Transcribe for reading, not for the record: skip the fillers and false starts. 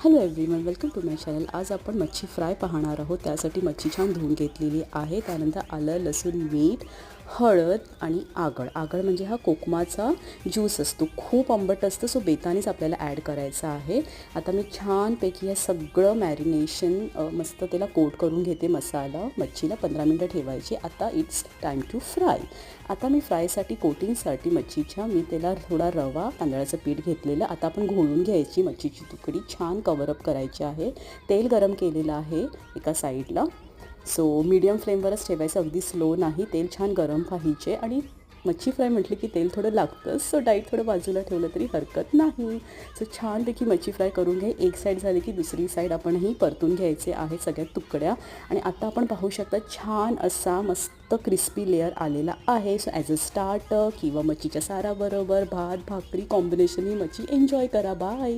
Hello everyone, welcome to my channel. आज आपण मच्छी फ्राय पाहणार आहोत. त्यासाठी मच्छी छान धुवून घेतलेली आहे. त्यानंतर आलं, लसूण, मीठ, हळद आणि आगळ म्हणजे हा कोकमाचा ज्यूस असतो. खूप आंबट असतं, सो बेतानेच आपल्याला ॲड करायचं आहे. आता मी छानपैकी हे सगळं मॅरिनेशन मस्त त्याला कोट करून घेते. मसाला मच्छीला 15 मिनटं ठेवायची. आता इट्स टाईम टू फ्राय. आता मी फ्रायसाठी कोटिंगसाठी मच्छीच्या मी त्याला थोडा रवा, तांदळाचं पीठ घेतलेलं. आता आपण घोळून घ्यायची मच्छीची तुकडी, छान कवरअप करायची आहे. तेल गरम केलेलं आहे एका साईडला. सो मीडियम फ्लेमवरच ठेवायचं, अगदी स्लो नाही. तेल छान गरम पाहिजे आणि मच्छी फ्राय म्हटलं की तेल थोडं लागतं, सो डाईट थोडं बाजूला ठेवलं तरी हरकत नाही. सो छानपैकी मच्छी फ्राय करून घ्या. एक साईड झाली की दुसरी साईड आपणही परतून घ्यायचे आहे सगळ्या तुकड्या. आणि आता आपण पाहू शकता छान असा मस्त क्रिस्पी लेअर आलेला आहे. सो ॲज अ स्टार्टर किंवा मच्छीच्या साराबरोबर भात भाकरी कॉम्बिनेशन ही मच्छी एन्जॉय करा. बाय.